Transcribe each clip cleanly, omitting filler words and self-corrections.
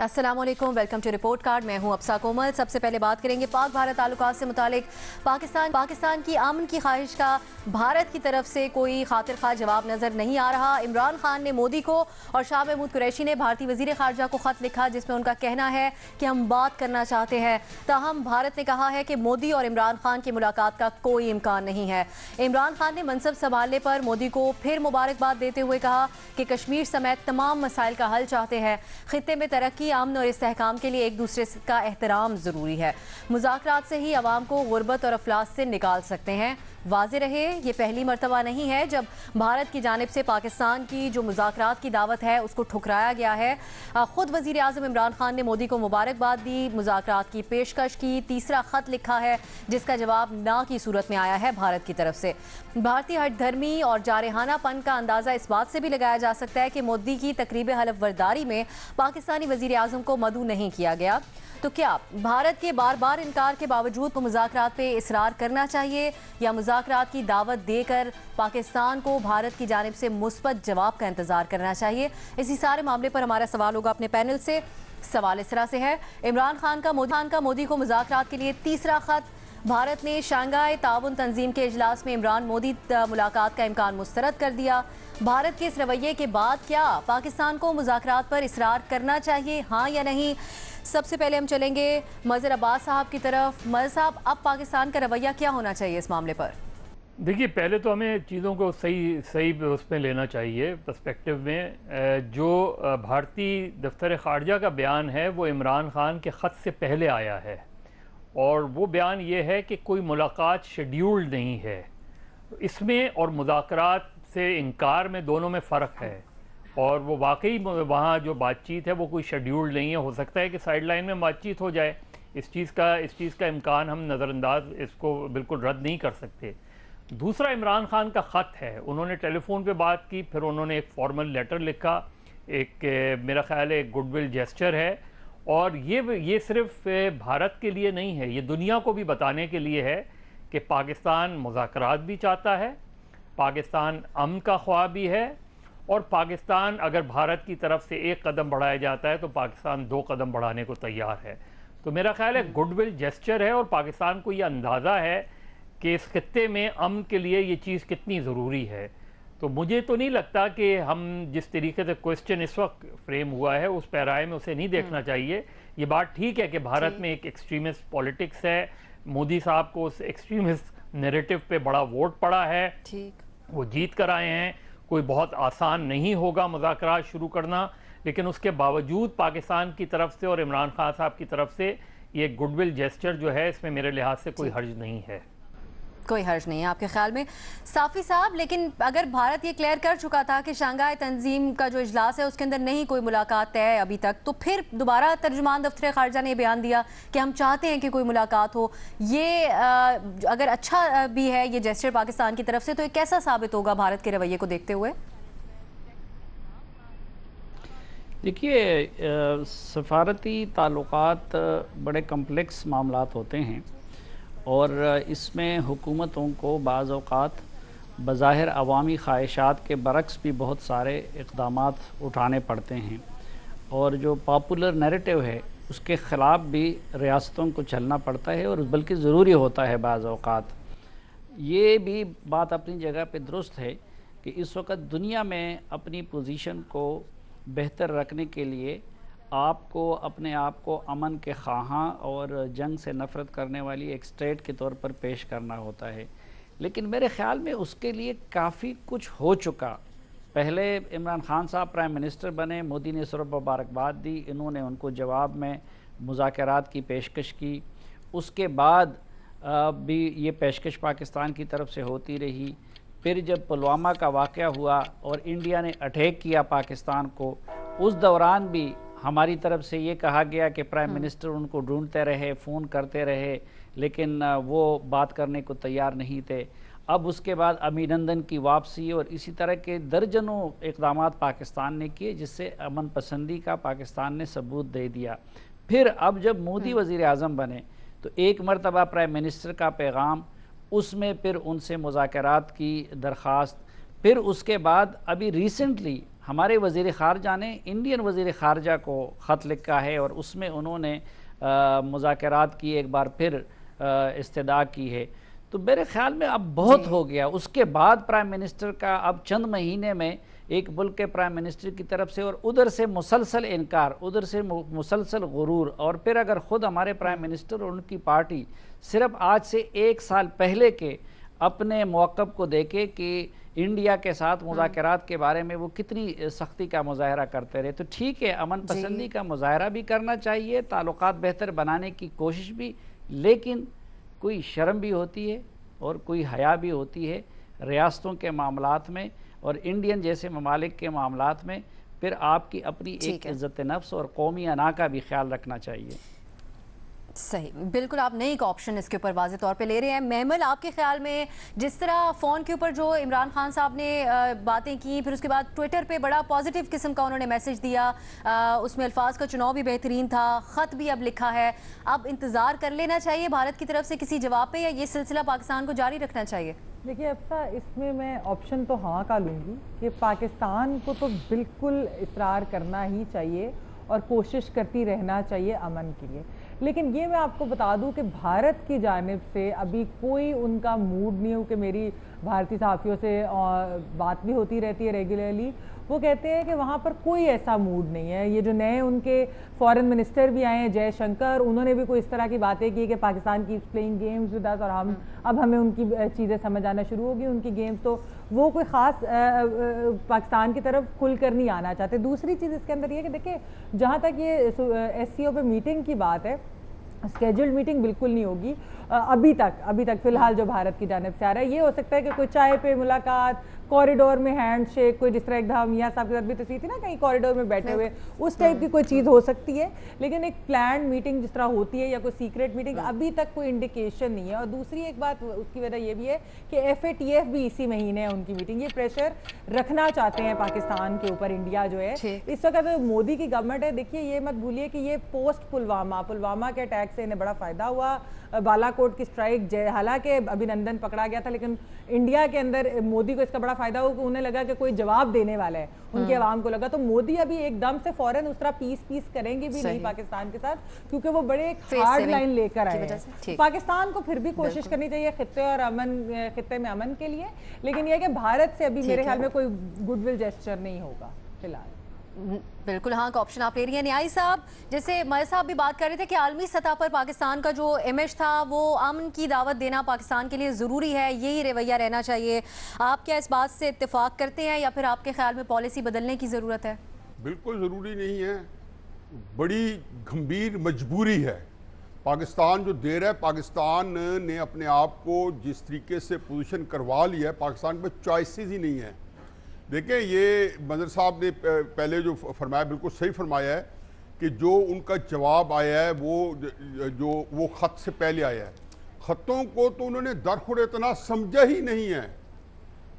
अस्सलामुअलैकुम, welcome to report card. मैं हूं अफसा कोमल। सबसे पहले बात करेंगे पाक भारत ताल्लुकात से मुतालिक। पाकिस्तान की अमन की ख्वाहिश का भारत की तरफ से कोई खातिर खा जवाब नजर नहीं आ रहा। इमरान खान ने मोदी को और शाह महमूद कुरैशी ने भारतीय वजीर खारजा को खत लिखा जिसमें उनका कहना है कि हम बात करना चाहते हैं। ताहम भारत ने कहा है कि मोदी और इमरान खान की मुलाकात का कोई इम्कान नहीं है। इमरान खान ने मनसब संभालने पर मोदी को फिर मुबारकबाद देते हुए कहा कि कश्मीर समेत तमाम मसाइल का हल चाहते हैं। खित्ते में तरक्की, अमन और इस्तेहकाम के लिए एक दूसरे का एहतराम जरूरी है। मुज़ाकरात से ही अवाम को गुर्बत और अफलास से निकाल सकते हैं। वाज़े रहे, ये पहली मरतबा नहीं है जब भारत की जानिब से पाकिस्तान की जो मुज़ाकरात की दावत है उसको ठुकराया गया है। खुद वज़ीर आज़म इमरान खान ने मोदी को मुबारकबाद दी, मुज़ाकरात की पेशकश की, तीसरा खत लिखा है जिसका जवाब ना की सूरत में आया है भारत की तरफ से। भारतीय हठधर्मी और जारहानापन का अंदाज़ा इस बात से भी लगाया जा सकता है कि मोदी की तकरीब हलफ बर्दारी में पाकिस्तानी वज़ीर आज़म को मदऊ नहीं किया गया। तो क्या भारत के बार बार इनकार के बावजूद मुज़ाकरात पे इसरार करना चाहिए या मुज़ाकरात की दावत देकर पाकिस्तान को भारत की जानिब से मुस्बत जवाब का इंतजार करना चाहिए? इसी सारे मामले पर हमारा सवाल होगा अपने पैनल से। सवाल इस तरह से है, इमरान खान का मोदी को मुज़ाकरात के लिए तीसरा खत। भारत ने शंघाई ताउन तंजीम के इजलास में इमरान मोदी मुलाकात का इम्कान मुस्तरद कर दिया। भारत के इस रवैये के बाद क्या पाकिस्तान को मुज़ाकरात पर इसरार करना चाहिए, हाँ या नहीं? सबसे पहले हम चलेंगे मज़हर अब्बास साहब की तरफ। मज़हर साहब, अब पाकिस्तान का रवैया क्या होना चाहिए इस मामले पर? देखिए, पहले तो हमें चीज़ों को सही उसमें लेना चाहिए पर्सपेक्टिव में। जो भारतीय दफ्तर ख़ारजा का बयान है वो इमरान खान के ख़त से पहले आया है और वो बयान ये है कि कोई मुलाकात शेड्यूल्ड नहीं है। इसमें और मुज़ाकरात से इनकार में, दोनों में फ़र्क है और वो वाकई वहाँ जो बातचीत है वो कोई शेड्यूल्ड नहीं है। हो सकता है कि साइड लाइन में बातचीत हो जाए, इस चीज़ का इम्कान हम नज़रअंदाज इसको बिल्कुल रद्द नहीं कर सकते। दूसरा, इमरान खान का ख़त है, उन्होंने टेलीफोन पे बात की, फिर उन्होंने एक फॉर्मल लेटर लिखा, एक मेरा ख्याल है एक गुडविल जेस्चर है और ये सिर्फ भारत के लिए नहीं है, ये दुनिया को भी बताने के लिए है कि पाकिस्तान मुज़ाकरात भी चाहता है, पाकिस्तान अमन का ख्वाह भी है और पाकिस्तान अगर भारत की तरफ से एक कदम बढ़ाया जाता है तो पाकिस्तान 2 कदम बढ़ाने को तैयार है। तो मेरा ख्याल है गुडविल जेस्चर है और पाकिस्तान को ये अंदाज़ा है कि इस खित्ते में अमन के लिए ये चीज़ कितनी ज़रूरी है। तो मुझे तो नहीं लगता कि हम जिस तरीके से क्वेश्चन इस वक्त फ्रेम हुआ है उस पैराए में उसे नहीं देखना चाहिए। ये बात ठीक है कि भारत में एक एक्सट्रीमिस्ट पॉलिटिक्स है, मोदी साहब को उस एक्सट्रीमिस्ट नैरेटिव पे बड़ा वोट पड़ा है, वो जीत कर आए हैं। कोई बहुत आसान नहीं होगा मुज़ाकरात शुरू करना, लेकिन उसके बावजूद पाकिस्तान की तरफ से और इमरान खान साहब की तरफ से ये गुडविल जेस्चर जो है इसमें मेरे लिहाज से कोई हर्ज नहीं है। कोई हर्ज नहीं है आपके ख्याल में साफ़ी साहब? लेकिन अगर भारत ये क्लियर कर चुका था कि शंघाई तंजीम का जो इजलास है उसके अंदर नहीं कोई मुलाकात है अभी तक, तो फिर दोबारा तर्जुमान दफ्तर खारजा ने बयान दिया कि हम चाहते हैं कि कोई मुलाकात हो। ये अगर अच्छा भी है ये जेस्चर पाकिस्तान की तरफ से, तो ये कैसा साबित होगा भारत के रवैये को देखते हुए? देखिए, सफारती ताल्लुकात बड़े कम्प्लेक्स मामलात होते हैं और इसमें हुकूमतों को बाज़ औक़ात बज़ाहिर अवामी ख्वाहिशात के बरक्स भी बहुत सारे इक़दामात उठाने पड़ते हैं और जो पॉपुलर नैरेटिव है उसके ख़िलाफ़ भी रियासतों को चलना पड़ता है और बल्कि ज़रूरी होता है बाज़ औक़ात। ये भी बात अपनी जगह पे दुरुस्त है कि इस वक्त दुनिया में अपनी पोजीशन को बेहतर रखने के लिए आपको अपने आप को अमन के ख़्वाहां और जंग से नफ़रत करने वाली एक स्टेट के तौर पर पेश करना होता है। लेकिन मेरे ख़्याल में उसके लिए काफ़ी कुछ हो चुका। पहले इमरान खान साहब प्राइम मिनिस्टर बने, मोदी ने सिर्फ मुबारकबाद दी, इन्होंने उनको जवाब में मुज़ाकरात की पेशकश की। उसके बाद भी ये पेशकश पाकिस्तान की तरफ से होती रही। फिर जब पुलवामा का वाक़या हुआ और इंडिया ने अटैक किया पाकिस्तान को, उस दौरान भी हमारी तरफ से ये कहा गया कि प्राइम मिनिस्टर उनको ढूंढते रहे, फ़ोन करते रहे, लेकिन वो बात करने को तैयार नहीं थे। अब उसके बाद अभिनंदन की वापसी और इसी तरह के दर्जनों इक़दामात पाकिस्तान ने किए जिससे अमन पसंदी का पाकिस्तान ने सबूत दे दिया। फिर अब जब मोदी वज़ीर आज़म बने तो एक मरतबा प्राइम मिनिस्टर का पैगाम, उसमें फिर उनसे मुज़ाकरात की दरख्वास्त, फिर उसके बाद अभी रिसेंटली हमारे वज़ीर ख़ारजा ने इंडियन वज़ीर ख़ारजा को ख़त लिखा है और उसमें उन्होंने मुज़ाकरात की एक बार फिर इस्तदा की है। तो मेरे ख़्याल में अब बहुत हो गया। उसके बाद प्राइम मिनिस्टर का अब चंद महीने में एक मुल्क के प्राइम मिनिस्टर की तरफ से और उधर से मुसलसल इनकार, उधर से मुसलसल गुरूर, और फिर अगर ख़ुद हमारे प्राइम मिनिस्टर और उनकी पार्टी सिर्फ आज से 1 साल पहले के अपने मौक़िफ़ को देखे कि इंडिया के साथ मुज़ाकरात के बारे में वो कितनी सख्ती का मुज़ाहरा करते रहे, तो ठीक है, अमन पसंदी का मुज़ाहरा भी करना चाहिए, ताल्लुकात बेहतर बनाने की कोशिश भी, लेकिन कोई शर्म भी होती है और कोई हया भी होती है रियासतों के मामलात में और इंडियन जैसे ममालिक के मामलात में। फिर आपकी अपनी एक इज़्ज़त नफ्स और कौमी अना का भी ख्याल रखना चाहिए। सही, बिल्कुल आप नई एक ऑप्शन इसके ऊपर वाज़े तौर पे ले रहे हैं। महमल, आपके ख्याल में जिस तरह फ़ोन के ऊपर जो इमरान खान साहब ने बातें की, फिर उसके बाद ट्विटर पे बड़ा पॉजिटिव किस्म का उन्होंने मैसेज दिया, उसमें अल्फाज का चुनाव भी बेहतरीन था, ख़त भी अब लिखा है, अब इंतज़ार कर लेना चाहिए भारत की तरफ से किसी जवाब पे, या ये सिलसिला पाकिस्तान को जारी रखना चाहिए? देखिए अफ्सा, इसमें मैं ऑप्शन तो हाँ का लूँगी कि पाकिस्तान को तो बिल्कुल इसरार करना ही चाहिए और कोशिश करती रहना चाहिए अमन के लिए। लेकिन ये मैं आपको बता दूं कि भारत की जानिब से अभी कोई उनका मूड नहीं हो, कि मेरी भारतीय सहाफ़ियों से बात भी होती रहती है रेगुलरली, वो कहते हैं कि वहाँ पर कोई ऐसा मूड नहीं है। ये जो नए उनके फॉरेन मिनिस्टर भी आए हैं जयशंकर, उन्होंने भी कोई इस तरह की बातें की कि पाकिस्तान की प्लेइंग गेम्स विद अस, और अब हमें उनकी चीज़ें समझ आना शुरू होगी, उनकी गेम्स, तो वो कोई ख़ास पाकिस्तान की तरफ खुलकर नहीं आना चाहते। दूसरी चीज़ इसके अंदर ये कि देखिए, जहाँ तक ये SCO पे मीटिंग की बात है, स्केड्यूल्ड मीटिंग बिल्कुल नहीं होगी अभी तक फिलहाल जो भारत की जानिब से आ रहा है। ये हो सकता है कि कोई चाय पे मुलाकात, कॉरिडोर में हैंडशेक, कोई जिस तरह एक दफ़ा मियां साहब के साथ भी तस्वीर थी ना कहीं कॉरिडोर में बैठे हुए, उस टाइप की कोई चीज़ हो सकती है, लेकिन एक प्लान मीटिंग जिस तरह होती है या कोई सीक्रेट मीटिंग अभी तक कोई इंडिकेशन नहीं है। और दूसरी एक बात उसकी वजह ये भी है कि FATF भी इसी महीने है उनकी मीटिंग, ये प्रेशर रखना चाहते हैं पाकिस्तान के ऊपर इंडिया जो है इस वक्त मोदी की गवर्नमेंट है। देखिए, ये मत भूलिए कि ये पोस्ट पुलवामा के अटैक से इन्हें बड़ा फ़ायदा हुआ, बालाकोट की स्ट्राइक, हालांकि अभिनंदन पकड़ा गया था, लेकिन इंडिया के अंदर मोदी को इसका बड़ा फायदा हुआ कि उन्हें लगा कि कोई जवाब देने वाला है, उनके अवाम को लगा। तो मोदी अभी एकदम से फौरन उस तरह पीस करेंगे भी नहीं पाकिस्तान के साथ, क्योंकि वो बड़े एक हार्ड लाइन लेकर आए हैं। पाकिस्तान को फिर भी कोशिश करनी चाहिए खित्ते में अमन के लिए, लेकिन यह कि भारत से अभी मेरे ख्याल में कोई गुडविल जेस्चर नहीं होगा फिलहाल। बिल्कुल हाँ का ऑप्शन आप ले रही हैं। न्यायी साहब, जैसे मय साहब भी बात कर रहे थे कि आलमी सतह पर पाकिस्तान का जो इमेज था वो अमन की दावत देना पाकिस्तान के लिए ज़रूरी है, यही रवैया रहना चाहिए। आप क्या इस बात से इत्तेफाक करते हैं या फिर आपके ख्याल में पॉलिसी बदलने की ज़रूरत है? बिल्कुल ज़रूरी नहीं है, बड़ी गंभीर मजबूरी है। पाकिस्तान जो दे रहा है, पाकिस्तान ने अपने आप को जिस तरीके से पोजीशन करवा लिया है, पाकिस्तान में चॉइसेस ही नहीं है। देखें, ये मंजर साहब ने पहले जो फरमाया बिल्कुल सही फरमाया है कि जो उनका जवाब आया है वो ख़त से पहले आया है। ख़तों को तो उन्होंने दरखुर इतना समझा ही नहीं है।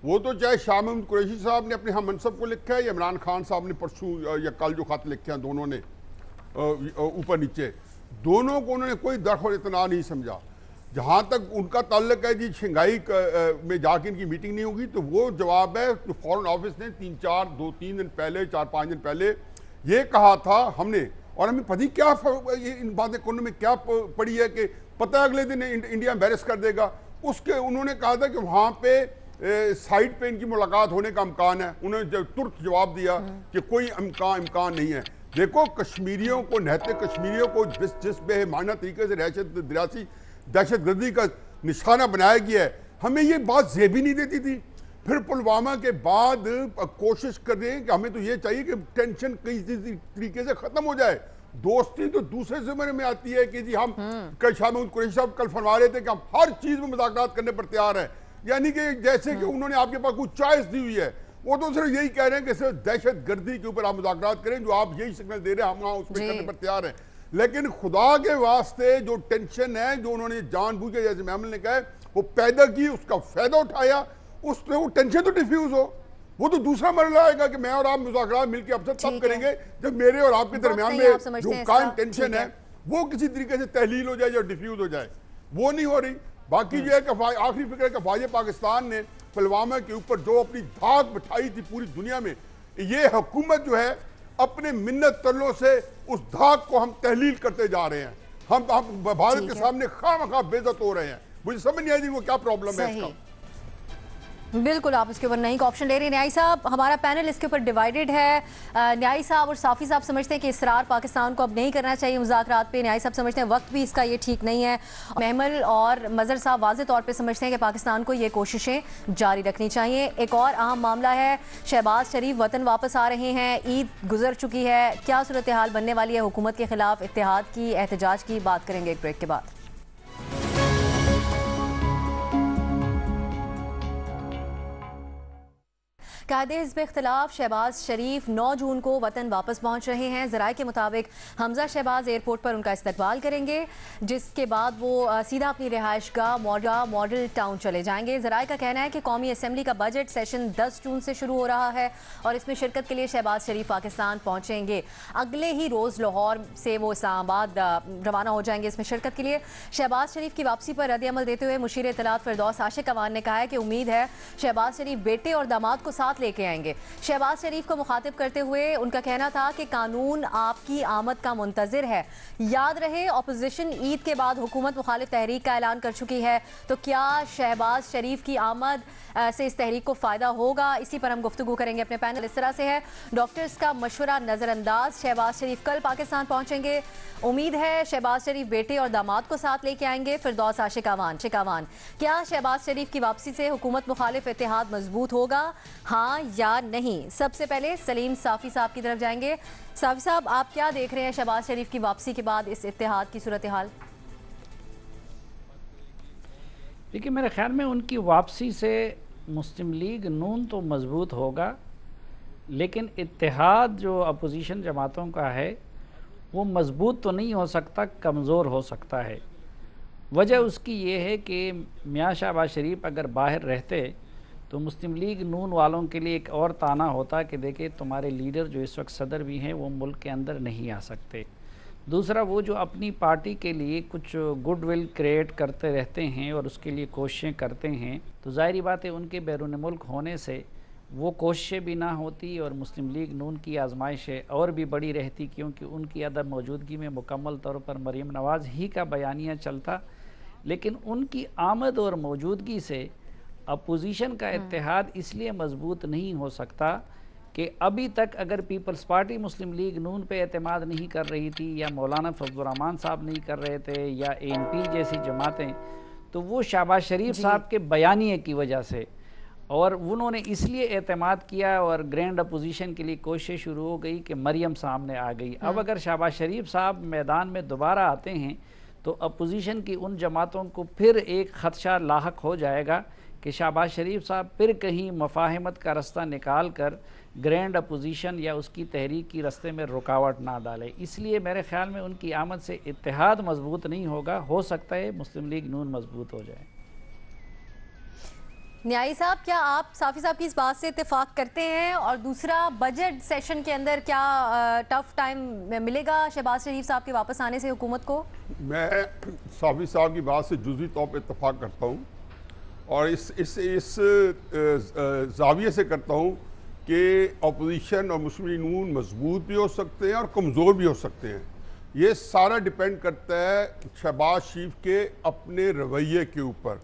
वो तो चाहे शाह महमूद कुरैशी साहब ने अपने हम मनसब को लिखा है या इमरान खान साहब ने परसों या कल जो ख़त लिखे हैं, दोनों ने ऊपर नीचे, दोनों को उन्होंने कोई दरखुर इतना नहीं समझा। जहाँ तक उनका ताल्लुक है जी शंघाई में जाके इनकी मीटिंग नहीं होगी, तो वो जवाब है जो फॉरेन ऑफिस ने 3 दिन पहले 4-5 दिन पहले ये कहा था हमने, और हमें पता क्या इन बातें करने में क्या पड़ी है कि पता अगले दिन इंडिया एम्बेरस कर देगा। उसके उन्होंने कहा था कि वहाँ पे साइड पे इनकी मुलाकात होने का इम्कान है। उन्होंने जब तुरंत जवाब दिया कि कोई इम्कान नहीं है। देखो, कश्मीरियों को, नहते कश्मीरियों को जिस बेमाना तरीके से दहशतगर्दी का निशाना बनाया गया है, हमें ये बात ज़ेबी नहीं देती थी। फिर पुलवामा के बाद कोशिश कर रहे हैं कि हमें तो ये चाहिए कि टेंशन किसी तरीके से ख़त्म हो जाए। दोस्ती तो दूसरे ज़माने में आती है कि जी हम कल शाह महमूद कुरैशी साहब कल फरमा रहे थे कि हम हर चीज़ में मुज़ाकरात करने पर तैयार हैं, यानी कि जैसे कि उन्होंने आपके पास कुछ चॉइस दी हुई है। वो तो सिर्फ यही कह रहे हैं कि सिर्फ दहशतगर्दी के ऊपर आप मुज़ाकरात करें, जो आप यही सिग्नल दे रहे हैं, हम उस पर करने पर तैयार हैं। लेकिन खुदा के वास्ते जो टेंशन है, जो उन्होंने जानबूझ के, जैसे महमूद ने कहा, वो पैदा की, उसका फायदा उठाया, उससे वो टेंशन तो डिफ्यूज हो। वो तो दूसरा मरला आएगा कि मैं और आप मुज़ाकरात मिलकर अब तब करेंगे जब मेरे और आपके दरमियान में जो कायम टेंशन है वो किसी तरीके से तहलील हो जाए या डिफ्यूज हो जाए। वो नहीं हो रही। बाकी जो है कि आखिरी फिक्र है कि फ़ौज पाकिस्तान ने पुलवामा के ऊपर जो अपनी धाक बिठाई थी पूरी दुनिया में, ये हुकूमत जो है अपने मिन्नत तरलों से उस धाक को हम तहलील करते जा रहे हैं। हम भारत के सामने खामखा बेइज्जत हो रहे हैं। मुझे समझ नहीं आई वो क्या प्रॉब्लम है इसका। बिल्कुल, आप इसके ऊपर नई का ऑप्शन ले रहे हैं। न्यायी साहब, हमारा पैनल इसके ऊपर डिवाइडेड है। न्यायी साहब और साफ़ी साहब समझते हैं कि इसरार पाकिस्तान को अब नहीं करना चाहिए मुज़ाकरात पे। न्यायी साहब समझते हैं वक्त भी इसका ये ठीक नहीं है। महमल और मज़हर साहब वाज़े तौर पे समझते हैं कि पाकिस्तान को ये कोशिशें जारी रखनी चाहिए। एक और अहम मामला है, शहबाज शरीफ वतन वापस आ रहे हैं, ईद गुजर चुकी है, क्या सूरत हाल बनने वाली है? हुकूमत के खिलाफ इत्तेहाद की, एहतजाज की बात करेंगे एक ब्रेक के बाद। कायदे हिज़्ब इख्तिलाफ शहबाज शरीफ 9 जून को वतन वापस पहुंच रहे हैं। ज़राए के मुताबिक हमजा शहबाज एयरपोर्ट पर उनका इस्तकबाल करेंगे, जिसके बाद वो सीधा अपनी रिहाइशगाह मॉडल टाउन चले जाएंगे। ज़राए का कहना है कि कौमी असम्बली का बजट सेशन 10 जून से शुरू हो रहा है और इसमें शिरकत के लिए शहबाज शरीफ पाकिस्तान पहुँचेंगे। अगले ही रोज़ लाहौर से वो इस्लामाबाद रवाना हो जाएंगे इसमें शिरकत के लिए। शहबाज शरीफ की वापसी पर रद्द-ए-अमल देते हुए मुशीर इत्तलात फिरदौस आशिक अवान ने कहा है कि उम्मीद है शहबाज शरीफ बेटे और दामाद को साथ लेके आएंगे। शहबाज शरीफ को मुखातिब करते हुए उनका कहना था कि कानून आपकी आमद का मुंतजिर है। याद रहे, ऑपोजिशन ईद के बाद हुकूमत मुखालिफ तहरीक का ऐलान कर चुकी है, तो क्या शहबाज शरीफ की आमद से इस तहरीक को फ़ायदा होगा? इसी पर हम गुफ्तगू करेंगे अपने पैनल। इस तरह से है, डॉक्टर्स का मशवरा नज़रअंदाज, शहबाज शरीफ कल पाकिस्तान पहुँचेंगे। उम्मीद है शहबाज शरीफ बेटे और दामाद को साथ लेके आएंगे। फिरदौस आशिक अवान, क्या शहबाज शरीफ की वापसी से हुकूमत मुखालिफ इत्तेहाद मजबूत होगा, हाँ या नहीं? सबसे पहले सलीम साफ़ी साहब की तरफ जाएंगे। साफ़ी साहब, आप क्या देख रहे हैं शहबाज शरीफ की वापसी के बाद इस इत्तेहाद की सूरत हाल? देखिए, मेरे ख्याल में उनकी वापसी से मुस्लिम लीग नून तो मजबूत होगा, लेकिन इत्तेहाद जो अपोजिशन जमातों का है वो मजबूत तो नहीं हो सकता, कमज़ोर हो सकता है। वजह उसकी ये है कि मियाँ शहबाज शरीफ अगर बाहर रहते तो मुस्लिम लीग नून वालों के लिए एक और ताना होता कि देखिए तुम्हारे लीडर जो इस वक्त सदर भी हैं वो मुल्क के अंदर नहीं आ सकते। दूसरा, वो जो अपनी पार्टी के लिए कुछ गुडविल क्रिएट करते रहते हैं और उसके लिए कोशिशें करते हैं, तो ज़ाहिरी बात है उनके बैरून मुल्क होने से वो कोशिशें भी ना होती और मुस्लिम लीग नून की आजमाइशें और भी बड़ी रहती, क्योंकि उनकी अदम मौजूदगी में मुकम्मल तौर पर मरीम नवाज़ ही का बयानिया चलता। लेकिन उनकी आमद और मौजूदगी से अपोजिशन का इत्तेहाद इसलिए मजबूत नहीं हो सकता कि अभी तक अगर पीपल्स पार्टी मुस्लिम लीग नून पे एतमाद नहीं कर रही थी, या मौलाना फजलुर रहमान साहब नहीं कर रहे थे, या ANP जैसी जमातें, तो वो शहबाज शरीफ साहब के बयानिए की वजह से, और उन्होंने इसलिए एतमाद किया और ग्रैंड अपोजिशन के लिए कोशिश शुरू हो गई कि मरियम सामने आ गई। अब अगर शहबाज शरीफ साहब मैदान में दोबारा आते हैं तो अपोजिशन की उन जमातों को फिर एक खदशा लाहक हो जाएगा कि शहबाज शरीफ साहब फिर कहीं मफाहमत का रास्ता निकाल कर ग्रैंड अपोजिशन या उसकी तहरीक की रास्ते में रुकावट ना डाले। इसलिए मेरे ख्याल में उनकी आमद से इत्तेहाद मजबूत नहीं होगा, हो सकता है मुस्लिम लीग नून मजबूत हो जाए। न्यायी साहब, क्या आप साफ़ी साहब की इस बात से इत्तेफाक करते हैं? और दूसरा, बजट सेशन के अंदर क्या टफ टाइम मिलेगा शहबाज शरीफ साहब के वापस आने से हुकूमत को? मैं साफ़ी साहब की बात से जुज़ी तौर पर इत्तेफाक करता हूँ और इस जाविये से करता हूँ कि अपोजिशन और मुस्लिम लीग नून मजबूत भी हो सकते हैं और कमज़ोर भी हो सकते हैं। ये सारा डिपेंड करता है शहबाज शरीफ के अपने रवैये के ऊपर।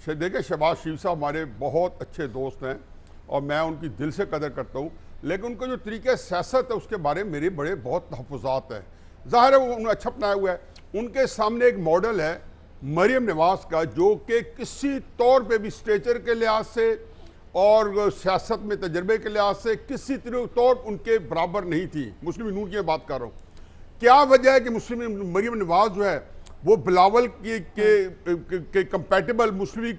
देखिए, शहबाज शरीफ साहब हमारे बहुत अच्छे दोस्त हैं और मैं उनकी दिल से कदर करता हूँ, लेकिन उनका जो तरीक़ा सियासत है उसके बारे में मेरे बड़े बहुत तहफ़्फ़ुज़ात हैं। ज़ाहिर है वो उन्होंने अच्छा अपनाया हुआ है। उनके सामने एक मॉडल है मरियम नवाज़ का, जो कि किसी तौर पे भी स्टेचर के लिहाज से और सियासत में तजर्बे के लिहाज से किसी तौर उनके बराबर नहीं थी। मुस्लिम नून की बात कर रहा हूँ। क्या वजह है कि मुस्लिम मरियम नवाज़ जो है वो बिलावल के कंपैटिबल मुस्लिम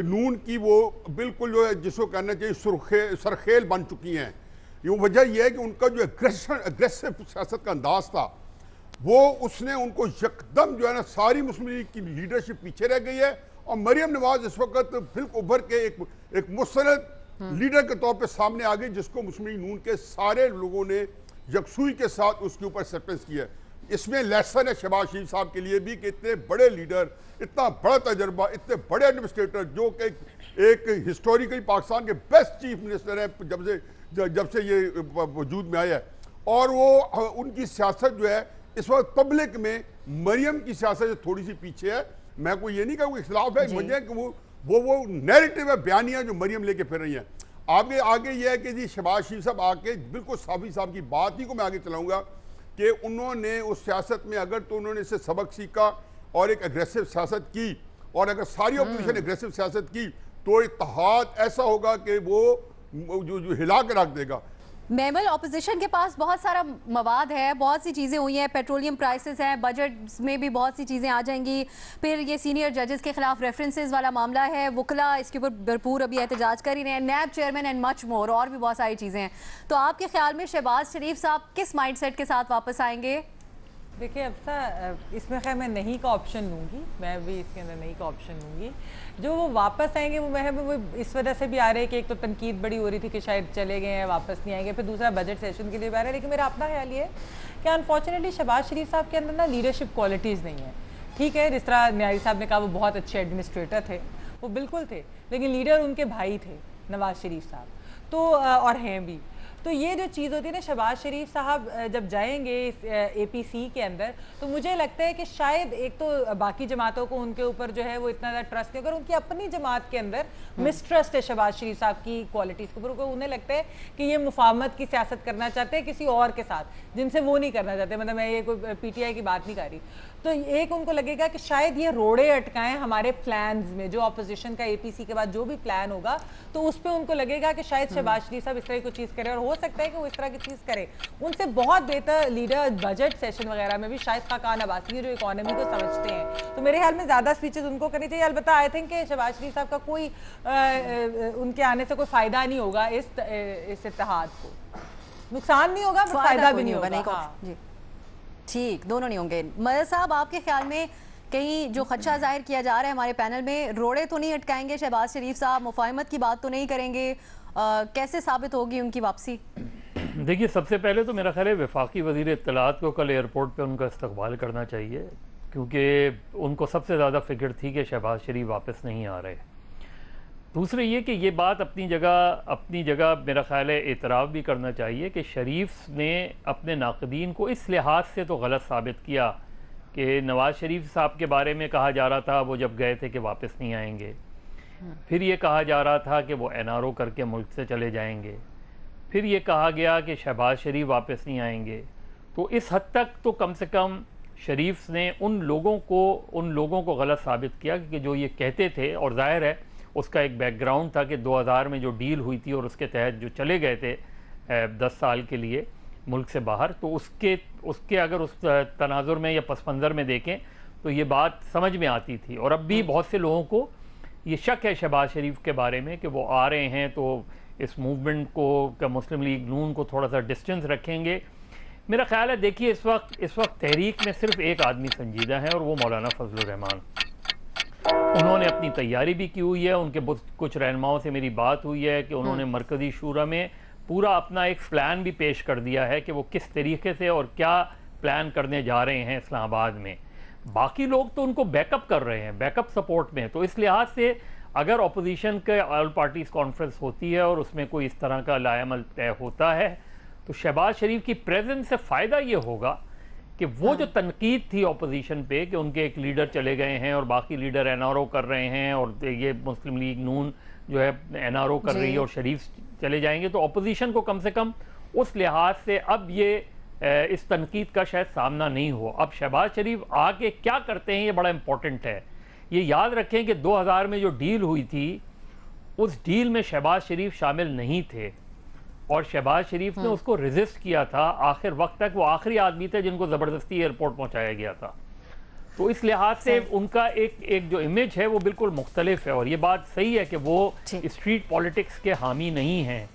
नून की वो बिल्कुल जो है जिसको कहना चाहिए सरखेल बन चुकी हैं। ये वजह यह है कि उनका जो अग्रेसिव सियासत का अंदाज था वो उसने उनको यकदम जो है ना सारी मुस्लिम लीग की लीडरशिप पीछे रह गई है और मरियम नवाज इस वक्त बिल्कुल उभर के एक मुस्तनद लीडर के तौर पे सामने आ गई, जिसको मुस्लिम लीग नून के सारे लोगों ने यकसुई के साथ उसके ऊपर एक्सेप्टेंस किया है। इसमें लेसन है शहबाज शरीफ साहब के लिए भी कि इतने बड़े लीडर, इतना बड़ा तजर्बा, इतने बड़े एडमिनिस्ट्रेटर, जो कि एक हिस्टोरिकली पाकिस्तान के बेस्ट चीफ मिनिस्टर हैं जब से ये वजूद में आया है, और वो उनकी सियासत जो है इस वक्त पब्लिक में मरियम की सियासत से थोड़ी सी पीछे है। मैं कोई ये नहीं कहूँगा खिलाफ है, मुझे कि वो नैरेटिव है, बयानियाँ जो मरियम लेके फिर रही हैं। आगे ये है कि जी शहबाज शरीफ साहब आके बिल्कुल साफी साहब की बात ही को मैं आगे चलाऊंगा कि उन्होंने उस सियासत में अगर तो उन्होंने इससे सबक सीखा और एक एग्रेसिव सियासत की, और अगर सारी अपोजिशन एग्रेसिव सियासत की तो इत्तेहाद ऐसा होगा कि वो जो हिला के रख देगा। मेमल, ऑपोजिशन के पास बहुत सारा मवाद है, बहुत सी चीज़ें हुई हैं, पेट्रोलियम प्राइसेस हैं, बजट में भी बहुत सी चीज़ें आ जाएंगी, फिर ये सीनियर जजेस के खिलाफ रेफरेंसेस वाला मामला है, वकला इसके ऊपर भरपूर अभी एहतजाज कर ही रहे हैं, नैब चेयरमैन एंड मच मोर, और भी बहुत सारी चीज़ें हैं। तो आपके ख्याल में शहबाज शरीफ साहब किस माइंडसेट के साथ वापस आएंगे? देखिए अब इसमें खैर मैं नहीं का ऑप्शन लूँगी, मैं भी इसके अंदर नहीं का ऑप्शन लूँगी। जो वो वापस आएंगे वो इस वजह से भी आ रहे हैं कि एक तो तनकीद बड़ी हो रही थी कि शायद चले गए हैं, वापस नहीं आएंगे, फिर दूसरा बजट सेशन के लिए भी आ रहे हैं। लेकिन मेरा अपना ख्याल ये है कि अनफॉर्चुनेटली शहबाज शरीफ साहब के अंदर ना लीडरशिप क्वालिटीज़ नहीं है। ठीक है, जिस तरह न्यारी साहब ने कहा वो बहुत अच्छे एडमिनिस्ट्रेटर थे, वो बिल्कुल थे, लेकिन लीडर उनके भाई थे नवाज शरीफ साहब, तो और हैं भी। तो ये जो चीज़ होती है ना, शहबाज शरीफ साहब जब जाएंगे इस APC के अंदर, तो मुझे लगता है कि शायद एक तो बाकी जमातों को उनके ऊपर जो है वो इतना ज़्यादा ट्रस्ट नहीं होगा, उनकी अपनी जमात के अंदर मिसट्रस्ट है शहबाज शरीफ साहब की क्वालिटीज़ के ऊपर। उन्हें लगता है कि ये मुफाहमत की सियासत करना चाहते हैं किसी और के साथ जिनसे वो नहीं करना चाहते। मतलब मैं ये कोई PTI की बात नहीं कर रही। तो एक उनको लगेगा कि शायद ये रोड़े अटकाएं हमारे प्लान्स में, जो अपोजिशन का APC के बाद जो भी प्लान होगा, तो उस पर उनको लगेगा कि शायद शहबाज शरीफ साहब इस तरह की चीज़ करें, और हो सकता है कि वो इस तरह की चीज़ करे। उनसे बहुत बेहतर लीडर बजट सेशन वगैरह में भी शायद खाकान अब्बासी जो इकोनॉमी को समझते हैं, तो मेरे ख्याल में ज़्यादा स्पीचेस उनको करनी चाहिए। अलबत्ता आई थिंक कि शहबाज शरीफ साहब का कोई उनके आने से कोई फ़ायदा नहीं होगा इस इत्तेहाद को, नुकसान नहीं होगा, फ़ायदा भी नहीं होगा। ठीक, दोनों नहीं होंगे। मदद साहब, आपके ख्याल में कहीं जो खदशा जाहिर किया जा रहा है हमारे पैनल में, रोड़े तो नहीं अटकाएंगे शहबाज शरीफ साहब, मुफाहमत की बात तो नहीं करेंगे, कैसे साबित होगी उनकी वापसी? देखिए, सबसे पहले तो मेरा ख्याल है वफाकी वज़ीर इत्तलात को कल एयरपोर्ट पे उनका इस्तकबाल करना चाहिए, क्योंकि उनको सबसे ज़्यादा फिक्र थी कि शहबाज शरीफ वापस नहीं आ रहे। दूसरे ये कि ये बात अपनी जगह मेरा ख्याल है एतराफ़ भी करना चाहिए कि शरीफ ने अपने नाक़दीन को इस लिहाज से तो गलत साबित किया कि नवाज़ शरीफ साहब के बारे में कहा जा रहा था वो जब गए थे कि वापस नहीं आएंगे, फिर ये कहा जा रहा था कि वो NRO करके मुल्क से चले जाएंगे, फिर ये कहा गया कि शहबाज शरीफ वापस नहीं आएंगे। तो इस हद तक तो कम से कम शरीफ ने उन लोगों को गलत साबित किया कि जो ये कहते थे, और जाहिर है उसका एक बैकग्राउंड था कि 2000 में जो डील हुई थी और उसके तहत जो चले गए थे 10 साल के लिए मुल्क से बाहर, तो उसके अगर उस तनाजुर में या पस मंज़र में देखें तो ये बात समझ में आती थी। और अब भी बहुत से लोगों को ये शक है शहबाज शरीफ के बारे में कि वो आ रहे हैं तो इस मूवमेंट को, मुस्लिम लीग नून को थोड़ा सा डिस्टेंस रखेंगे। मेरा ख्याल है, देखिए इस वक्त तहरीक में सिर्फ एक आदमी संजीदा है और वो मौलाना फजलुर रहमान। उन्होंने अपनी तैयारी भी की हुई है, उनके कुछ रहनुमाओं से मेरी बात हुई है कि उन्होंने मरकज़ी शूरा में पूरा अपना एक प्लान भी पेश कर दिया है कि वो किस तरीके से और क्या प्लान करने जा रहे हैं इस्लामाबाद में। बाकी लोग तो उनको बैकअप कर रहे हैं, बैकअप सपोर्ट में। तो इस लिहाज से अगर अपोजिशन के ऑल पार्टीज़ कॉन्फ्रेंस होती है और उसमें कोई इस तरह का लाएमल तय होता है, तो शहबाज शरीफ की प्रेजेंस से फ़ायदा ये होगा कि वो जो तनकीद थी अपोजिशन पे कि उनके एक लीडर चले गए हैं और बाकी लीडर NRO कर रहे हैं और ये मुस्लिम लीग नून जो है NRO कर रही है और शरीफ चले जाएंगे, तो अपोजिशन को कम से कम उस लिहाज से अब ये इस तनकीद का शायद सामना नहीं हो। अब शहबाज शरीफ आके क्या करते हैं ये बड़ा इंपॉर्टेंट है। ये याद रखें कि 2000 में जो डील हुई थी उस डील में शहबाज शरीफ शामिल नहीं थे और शहबाज शरीफ ने उसको रेजिस्ट किया था आखिर वक्त तक। वो आखिरी आदमी थे जिनको ज़बरदस्ती एयरपोर्ट पहुंचाया गया था। तो इस लिहाज से उनका एक जो इमेज है वो बिल्कुल मुख्तलिफ है। और ये बात सही है कि वो स्ट्रीट पॉलिटिक्स के हामी नहीं हैं,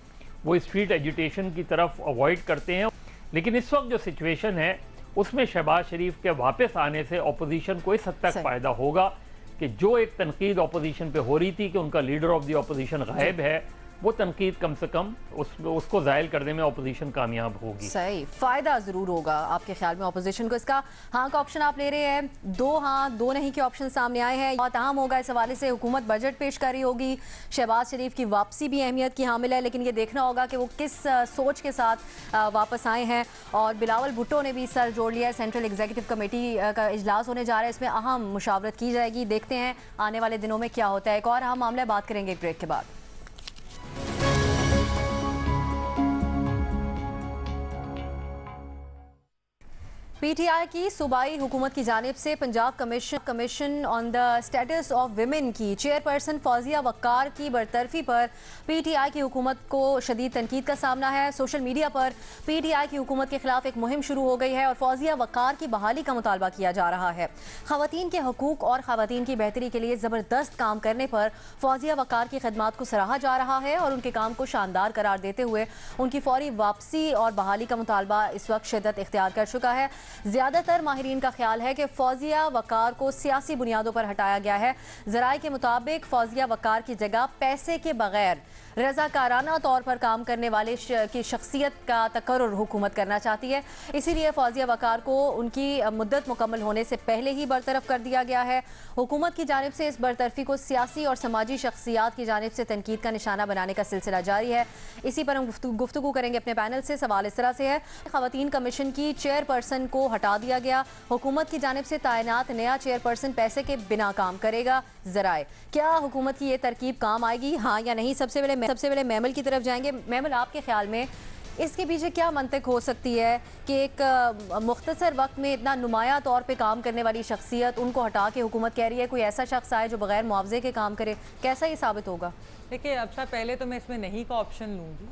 वो स्ट्रीट एजुटेशन की तरफ अवॉइड करते हैं। लेकिन इस वक्त जो सिचुएशन है उसमें शहबाज शरीफ के वापस आने से अपोजिशन को इस हद तक फ़ायदा होगा कि जो एक तनकीद अपोजिशन पे हो रही थी कि उनका लीडर ऑफ द अपोजिशन गायब है, वो तनकीद कम से कम उसको ज़ायल करने में अपोजिशन कामयाब होगी। सही, फ़ायदा ज़रूर होगा आपके ख्याल में अपोजिशन को। इसका हाँ का ऑप्शन आप ले रहे हैं, 2 हाँ 2 नहीं के ऑप्शन सामने आए हैं। बहुत अहम होगा इस हवाले से, हुकूमत बजट पेश कर रही होगी, शहबाज शरीफ की वापसी भी अहमियत की हामिल है, लेकिन ये देखना होगा कि वो किस सोच के साथ वापस आए हैं। और बिलावल भुट्टो ने भी सर जोड़ लिया है, सेंट्रल एग्जीक्यूटिव कमेटी का इजलास होने जा रहा है, इसमें अहम मुशावरत की जाएगी। देखते हैं आने वाले दिनों में क्या होता है। एक और अहम मामला, बात करेंगे एक ब्रेक के बाद। पीटीआई की सूबाई हुकूमत की जानिब से Punjab commission on the status of women की चेयरपर्सन फौजिया वक्कार की बरतरफी पर पीटीआई की हुकूमत को शदीद तनकीद का सामना है। सोशल मीडिया पर पीटीआई की हुकूमत के खिलाफ एक मुहिम शुरू हो गई है और फौजिया वक्कार की बहाली का मुतालबा किया जा रहा है। खवातीन के हकूक और खवातीन की बेहतरी के लिए ज़बरदस्त काम करने पर फौजिया वक्कार की खदमात को सराहा जा रहा है और उनके काम को शानदार करार देते हुए उनकी फौरी वापसी और बहाली का मुतालबा इस वक्त शिद्दत इख्तियार कर चुका है। ज्यादातर माहिरीन का ख्याल है कि फौजिया वकार को सियासी बुनियादों पर हटाया गया है। जराए के मुताबिक फौजिया वकार की जगह पैसे के बगैर रजाकाराना तौर पर काम करने वाले की शख्सियत का तकर्रुर हुकूमत करना चाहती है, इसीलिए फौजिया वकार को उनकी मुद्दत मुकम्मल होने से पहले ही बरतरफ कर दिया गया है। हुकूमत की जानिब से इस बरतरफी को सियासी और समाजी शख्सियात की जानिब से तनकीद का निशाना बनाने का सिलसिला जारी है। इसी पर हम गुफ्तगू करेंगे अपने पैनल से। सवाल इस तरह से है, खवातीन कमीशन की चेयरपर्सन को हटा दिया गया, हुकूमत की जानिब से तैनात नया चेयरपर्सन पैसे के बिना काम करेगा। जराए, क्या हुकूमत की ये तरकीब काम आएगी, हाँ या नहीं? सबसे पहले मैमल की तरफ जाएंगे। मैमल, आपके ख्याल में इसके पीछे क्या मंतक हो सकती है कि एक मुख्तसर वक्त में इतना नुमायां तौर पे काम करने वाली शख्सियत, उनको हटा के हुकूमत कह रही है कोई ऐसा शख्स आए जो बगैर मुआवजे के काम करे? कैसा ये साबित होगा? देखिए, अब से पहले तो मैं इसमें नहीं का ऑप्शन लूँगी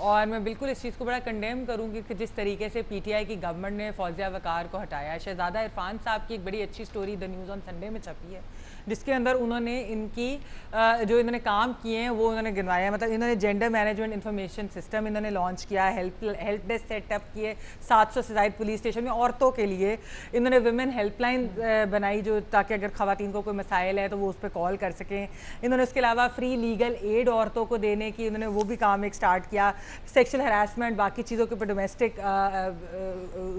और मैं बिल्कुल इस चीज़ को बड़ा कंडेम करूंगी कि जिस तरीके से पीटीआई की गवर्नमेंट ने फौजिया वकार को हटाया है। शहजादा इरफान साहब की एक बड़ी अच्छी story the news on Sunday में छपी है, जिसके अंदर उन्होंने इनकी जो इन्होंने काम किए हैं वो उन्होंने गिनवाया। मतलब इन्होंने जेंडर मैनेजमेंट इंफॉर्मेशन सिस्टम इन्होंने लॉन्च किया, हेल्प डेस्क सेटअप किए 700 से ज़ायद पुलिस स्टेशन में औरतों के लिए। इन्होंने विमेन हेल्पलाइन बनाई जो ताकि अगर खवातीन को कोई मसाइल है तो वो उस पर कॉल कर सकें। इन्होंने उसके अलावा फ्री लीगल एड औरतों को देने की इन्होंने वो भी काम एक स्टार्ट किया। सेक्शुअल हरासमेंट, बाकी चीज़ों के ऊपर, डोमेस्टिक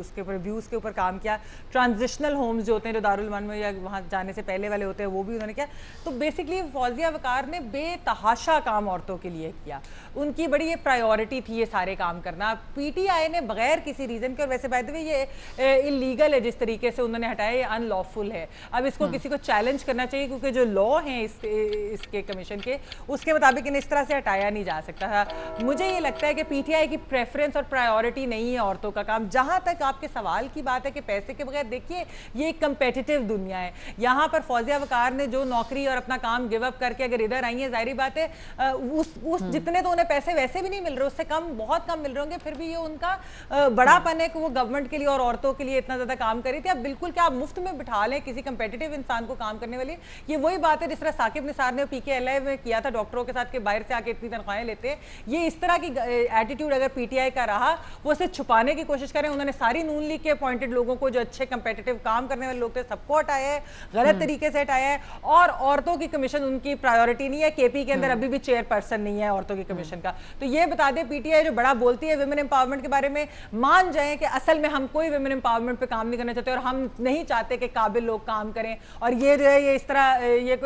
उसके ऊपर अब्यूज़ के ऊपर काम किया। ट्रांजिशनल होम्स जो होते हैं, जो दारुल अमन में या वहाँ जाने से पहले वाले होते हैं, वो भी उन्होंने किया। तो बेसिकली फौजिया वकार ने बेतहाशा काम औरतों के लिए किया, उनकी बड़ी ये प्रायोरिटी थी ये सारे काम करना। पीटीआई ने बगैर किसी रीज़न के, और वैसे बाय द वे ये इलीगल है जिस तरीके से उन्होंने हटाया, ये अनलॉफुल है। अब इसको किसी को चैलेंज करना चाहिए क्योंकि जो लॉ हैं इसके कमीशन के, उसके मुताबिक इन्हें इस तरह से हटाया नहीं जा सकता था। मुझे ये लगता है कि पीटीआई की प्रेफरेंस और प्रायोरिटी नहीं है औरतों का काम। जहां तक आपके सवाल की बात है कि पैसे के बगैर, देखिए ये एक कंपेटिटिव दुनिया है। यहाँ पर फौजिया वकार ने जो नौकरी और अपना काम गिव अप करके अगर इधर आई है, जाहिर बात है उस जितने तो उन्हें पैसे वैसे भी नहीं मिल रहे, उससे कम, बहुत कम मिल रहे होंगे, फिर भी ये उनका बड़ापन है कि वो गवर्नमेंट के लिए और औरतों के लिए इतना ज्यादा काम करी थी। अब बिल्कुल क्या आप मुफ्त में बिठा लें किसी कंपेटिटिव इंसान को काम करने वाली? ये वही बात है जिस तरह साकिब निसार ने पीकेएलआई में किया था डॉक्टरों के साथ, के बाहर से आके इतनी तनख्वाहें लेते हैं। ये इस तरह की एटीट्यूड अगर पीटीआई का रहा, वो उसे छुपाने की कोशिश करें। उन्होंने सारी नून लीग के अपॉइंटेड लोगों को, जो अच्छे कंपेटिटिव काम करने वाले लोग थे, सबको हटाया है, गलत तरीके से हटाया है। और औरतों की कमीशन उनकी प्रायोरिटी नहीं है। केपी के अंदर अभी भी चेयरपर्सन नहीं है औरतों की कमीशन का। तो ये बता दे, पीटीआई जो बड़ा बोलती है विमेन एम्पावरमेंट के बारे में, मान जाए कि असल में हम कोई विमेन एम्पावरमेंट पे काम नहीं करना चाहते और हम नहीं चाहते कि काबिल लोग काम करें। और ये जो है ये इस तरह ये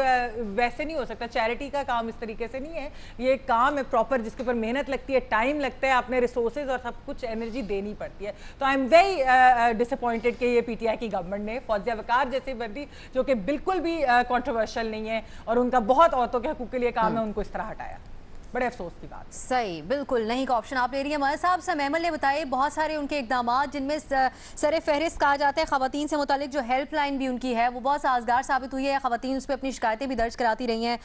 वैसे नहीं हो सकता, चैरिटी का काम इस तरीके से नहीं है। ये काम है प्रॉपर, जिसके ऊपर मेहनत लगती है, टाइम लगता है, अपने रिसोर्सेज और सब कुछ एनर्जी देनी पड़ती है। तो आई एम वेरी डिसअपॉइंटेड कि ये पीटीआई की गवर्नमेंट ने फौजिया वकार जैसी बंदी, जो कि बिल्कुल भी कंट्रोवर्शियल नहीं है और उनका बहुत औरतों के हकूक के लिए काम है, उनको इस तरह हटाया। बड़े अफसोस की बात। सही, बिल्कुल नहीं का ऑप्शन आप ले रही है। मगर साहब, महमल ने बताए बहुत सारे उनके इकदाम जिनमें सर फहरिस्त कहा जाता है खवातीन से मुतालिक जो हेल्पलाइन भी उनकी है वो बहुत साजगार साबित हुई है। खवातीन उस पर अपनी शिकायतें भी दर्ज कराती रही हैं।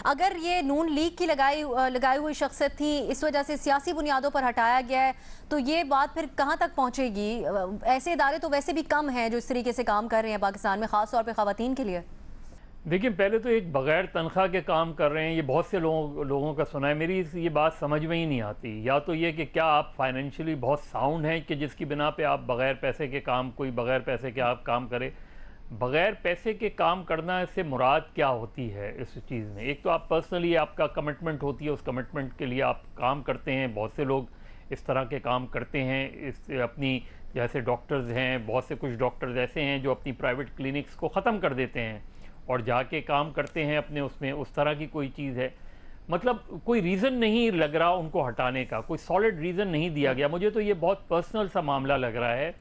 अगर ये नून लीग की लगाई हुई शख्सियत थी, इस वजह से सियासी बुनियादों पर हटाया गया है, तो ये बात फिर कहाँ तक पहुँचेगी? ऐसे इदारे तो वैसे भी कम हैं जो इस तरीके से काम कर रहे हैं पाकिस्तान में, ख़ास तौर पर खवातीन के लिए। देखिए, पहले तो एक बग़ैर तनख्वाह के काम कर रहे हैं, ये बहुत से लोगों का सुना है। मेरी ये बात समझ में ही नहीं आती। या तो ये कि क्या आप फाइनेंशियली बहुत साउंड हैं कि जिसकी बिना पे आप बग़ैर पैसे के काम, कोई बग़ैर पैसे के आप काम करें, बग़ैर पैसे के काम करना से मुराद क्या होती है इस चीज़ में? एक तो आप पर्सनली आपका कमिटमेंट होती है, उस कमिटमेंट के लिए आप काम करते हैं। बहुत से लोग इस तरह के काम करते हैं, इस अपनी जैसे डॉक्टर्स हैं, बहुत से कुछ डॉक्टर्स ऐसे हैं जो अपनी प्राइवेट क्लिनिक्स को ख़त्म कर देते हैं और जाके काम करते हैं अपने उसमें। उस तरह की कोई चीज़ है, मतलब कोई रीज़न नहीं लग रहा उनको हटाने का, कोई सॉलिड रीज़न नहीं दिया गया। मुझे तो ये बहुत पर्सनल सा मामला लग रहा है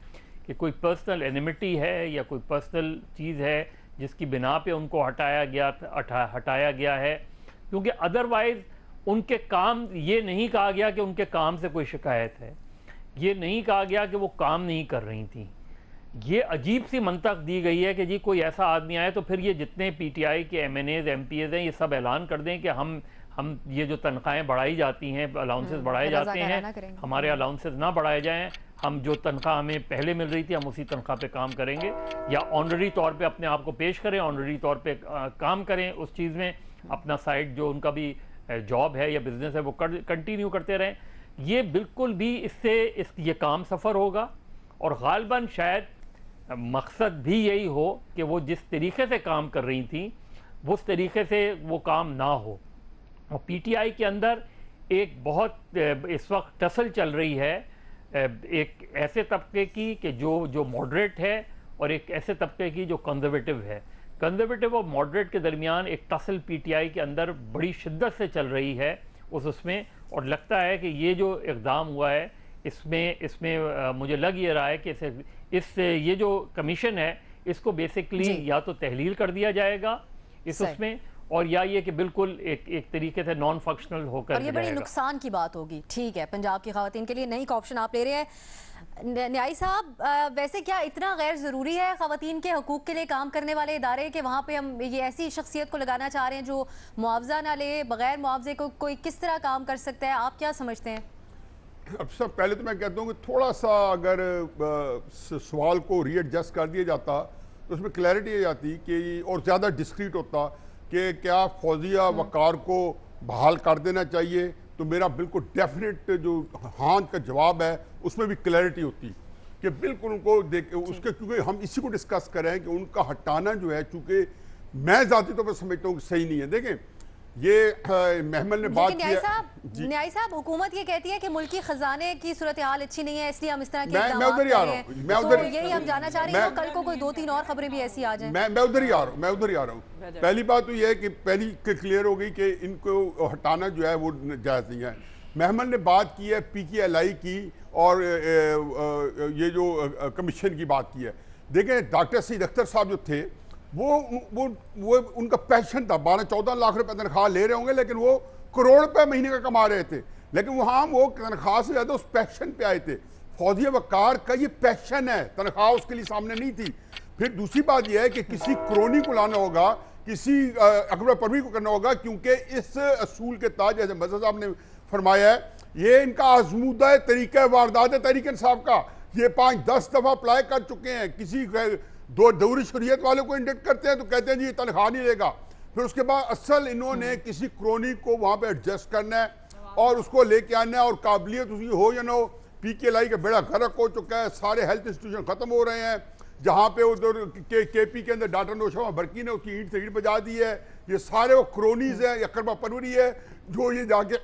कि कोई पर्सनल एनिमिटी है या कोई पर्सनल चीज़ है जिसकी बिना पे उनको हटाया गया है, क्योंकि अदरवाइज़ उनके काम, ये नहीं कहा गया कि उनके काम से कोई शिकायत है, ये नहीं कहा गया कि वो काम नहीं कर रही थी। ये अजीब सी मंतक दी गई है कि जी कोई ऐसा आदमी आए तो फिर ये जितने पीटीआई के एमएनएज एमपीएज हैं ये सब ऐलान कर दें कि हम ये जो तनख्वाहें बढ़ाई जाती हैं, अलाउंसेस बढ़ाए जाते हैं, हमारे अलाउंसेस ना बढ़ाए जाएं, हम जो तनख्वाह हमें पहले मिल रही थी हम उसी तनख्वाह पे काम करेंगे, या ऑनररी तौर पे अपने आप को पेश करें, ऑनररी तौर पे काम करें उस चीज़ में, अपना साइड जो उनका भी जॉब है या बिजनेस है वो कंटिन्यू करते रहें। ये बिल्कुल भी इससे ये काम सफ़र होगा और गालिबन शायद मकसद भी यही हो कि वो जिस तरीके से काम कर रही थी वो उस तरीके से वो काम ना हो। और पीटीआई के अंदर एक बहुत इस वक्त टसल चल रही है एक ऐसे तबके की कि जो मॉडरेट है और एक ऐसे तबके की जो कंजर्वेटिव है। कंजर्वेटिव और मॉडरेट के दरमियान एक टसल पीटीआई के अंदर बड़ी शिद्दत से चल रही है उसमें, और लगता है कि ये जो इक़दाम हुआ है इसमें मुझे लग ये रहा है कि ये जो कमीशन है इसको बेसिकली या तो तहलील कर दिया जाएगा उसमें, और या ये कि बिल्कुल एक तरीके से नॉन फंक्शनल होकर, और ये बड़ी नुकसान की बात होगी। ठीक है, पंजाब की ख़वातीन के लिए नई का ऑप्शन आप ले रहे हैं। न्याई साहब, वैसे क्या इतना गैर ज़रूरी है ख़वातीन के हकूक़ के लिए काम करने वाले इदारे कि वहाँ पे हम ये ऐसी शख्सियत को लगाना चाह रहे हैं जो मुआवजा ना ले, बग़ैर मुआवजे को कोई किस तरह काम कर सकता है? आप क्या समझते हैं? अब सब पहले तो मैं कहता हूँ कि थोड़ा सा अगर सवाल को रीएडजस्ट कर दिया जाता तो उसमें क्लैरिटी आ जाती कि और ज़्यादा डिस्क्रीट होता कि क्या फौजिया वकार को बहाल कर देना चाहिए, तो मेरा बिल्कुल डेफिनेट जो हाँ का जवाब है उसमें भी क्लैरिटी होती कि बिल्कुल उनको देख उसके, क्योंकि हम इसी को डिस्कस कर रहे हैं कि उनका हटाना जो है, चूँकि मैं ज़ाती तौर पर समझता हूँ कि सही नहीं है। देखें, ये महमल ने बात की, न्याई साहब हुकूमत ये कहती है कि मुल्की खजाने की सूरत हाल अच्छी नहीं है, इसलिए हम इस तरह के मैं उधर ही आ रहा हूँ, मैं उधर यही हम जानना चाह रहे हैं। कल को कोई 2-3 और खबरें भी ऐसी आ जाएं। मैं उधर ही आ रहा हूँ। पहली बात तो ये है कि पहली क्लियर हो गई कि इनको हटाना जो है वो जायज़ नहीं है। महमल ने बात की है PKLI की और ये जो कमीशन की बात की है। देखें, डॉक्टर सईद अख्तर साहब जो थे वो उनका पैशन था, 12-14 लाख रुपए तनख्वाह ले रहे होंगे, लेकिन वो करोड़ रुपए महीने का कमा रहे थे, लेकिन वहाँ वो तनख्वाह से ज़्यादा उस पैशन पे आए थे। फौजिया वकार का ये पैशन है, तनख्वाह उसके लिए सामने नहीं थी। फिर दूसरी बात यह है कि किसी क्रोनी को लाना होगा, किसी अकबर परवी को करना होगा, क्योंकि इस असूल के तहत जैसे मज़हर साहब ने फरमाया है, ये इनका आजमूदा तरीका वारदात तहरीक इंसाफ का, ये 5-10 दफ़ा अप्लाई कर चुके हैं। किसी दौरी शरीयत वालों को इंडेक्ट करते हैं तो कहते हैं जी तनख्वाह नहीं लेगा, फिर उसके बाद असल इन्होंने किसी क्रोनी को वहाँ पे एडजस्ट करना है और उसको लेके आना है, और काबिलियत उसकी हो या ना हो। PKLI का बेड़ा गर्क हो चुका है, सारे हेल्थ इंस्टीट्यूशन ख़त्म हो रहे हैं, जहाँ पे उधर KP के अंदर डॉक्टर नौशवा बरकी ने उसकी ईंट से ईंट बजा दी है। ये सारे वो क्रोनीज हैं या करबा परवरी है जो ये जाके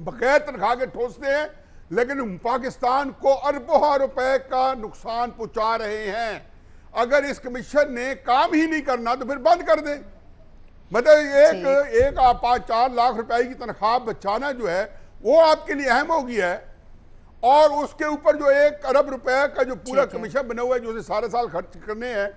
बगैर तनख्वाह के ठोसते हैं, लेकिन पाकिस्तान को अरबों रुपए का नुकसान पहुँचा रहे हैं। अगर इस कमीशन ने काम ही नहीं करना तो फिर बंद कर दें। मतलब एक 5-4 लाख रुपए की तनख्वाह बचाना जो है वो आपके लिए अहम हो गया है, और उसके ऊपर जो 1 अरब रुपए का जो पूरा कमीशन बना हुआ है जो सारे साल खर्च करने हैं,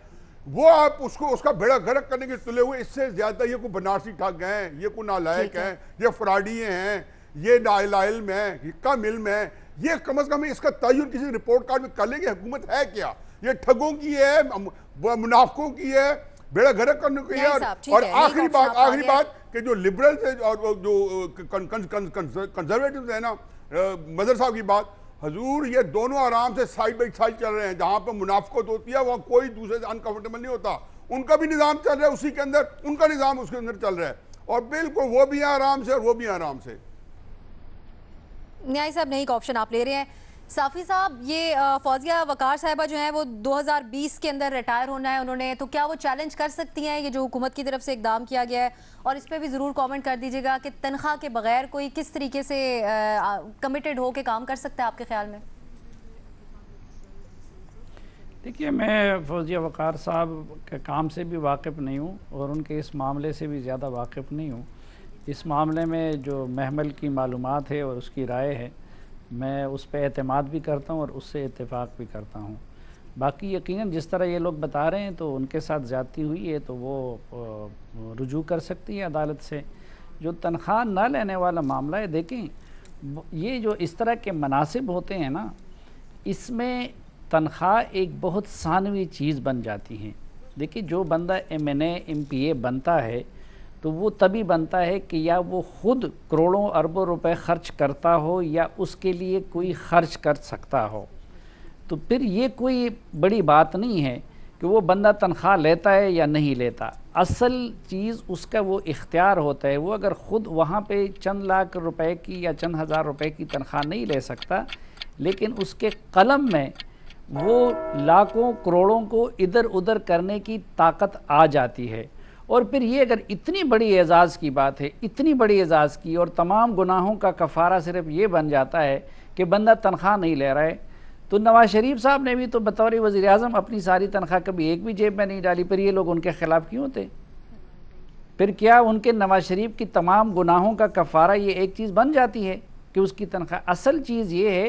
वो आप उसका बेड़ा गर्क करने के तुले हुए। इससे ज्यादा ये कोई बनारसी ठग हैं, ये कोई नालायक हैं, ये फ्रॉडिये हैं, ये नाइल में है, हिक्का मिल में है, ये कम से कम इसका तयन किसी रिपोर्ट कार्ड में कर लेंगे हुकूमत है क्या। ये ठगों की है, मुनाफिकों की है, बेड़ा गर्क करने की है। और आखिरी बात कि जो लिबरल्स है और जो कंजर्वेटिव है ना, मदर साहब की बात, हजूर ये दोनों आराम से साइड बाई साइड चल रहे हैं। जहाँ पर मुनाफिकत होती है वहाँ कोई दूसरे से अनकंफर्टेबल नहीं होता। उनका भी निज़ाम चल रहा है, उसी के अंदर उनका निज़ाम उसके अंदर चल रहा है, और बिल्कुल वो भी आराम से और वो भी आराम से। न्याय साहब, नई का ऑप्शन आप ले रहे हैं। साफी साहब, ये फौजिया वकार साहिबा जो हैं वो 2020 के अंदर रिटायर होना है उन्होंने, तो क्या वो चैलेंज कर सकती हैं ये जो हुकूमत की तरफ से इकदाम किया गया है? और इस पर भी ज़रूर कमेंट कर दीजिएगा कि तनख्वाह के बगैर कोई किस तरीके से कमिटेड हो के काम कर सकता है आपके ख्याल में? देखिए, मैं फौजिया वकार साहब के काम से भी वाकिफ़ नहीं हूँ और उनके इस मामले से भी ज़्यादा वाकिफ़ नहीं हूँ। इस मामले में जो महमल की मालूमात है और उसकी राय है, मैं उस पर एतमाद भी करता हूँ और उससे इत्तेफाक भी करता हूँ। बाकी यकीनन जिस तरह ये लोग बता रहे हैं तो उनके साथ ज़्यादती हुई है तो वो रुजू कर सकती है अदालत से। जो तनख्वाह न लेने वाला मामला है, देखें ये जो इस तरह के मनासिब होते हैं ना, इसमें तनख्वाह एक बहुत सानवी चीज़ बन जाती है। देखिए, जो बंदा MNA MPA बनता है तो वो तभी बनता है कि या वो ख़ुद करोड़ों अरबों रुपए खर्च करता हो या उसके लिए कोई खर्च कर सकता हो। तो फिर ये कोई बड़ी बात नहीं है कि वो बंदा तनख्वाह लेता है या नहीं लेता। असल चीज़ उसका वो इख्तियार होता है। वो अगर ख़ुद वहाँ पे चंद लाख रुपए की या चंद हज़ार रुपए की तनख्वाह नहीं ले सकता, लेकिन उसके कलम में वो लाखों करोड़ों को इधर उधर करने की ताकत आ जाती है। और फिर ये अगर इतनी बड़ी एजाज़ की बात है, इतनी बड़ी एजाज़ की, और तमाम गुनाहों का कफ़ारा सिर्फ ये बन जाता है कि बंदा तनख्वाह नहीं ले रहा है, तो नवाज़ शरीफ साहब ने भी तो बतौर वज़ीर आज़म अपनी सारी तनख्वाह कभी एक भी जेब में नहीं डाली। फिर ये लोग उनके ख़िलाफ़ क्यों थे? फिर क्या उनके नवाज़ शरीफ की तमाम गुनाहों का कफ़ारा ये एक चीज़ बन जाती है कि उसकी तनख्वाह? असल चीज़ ये है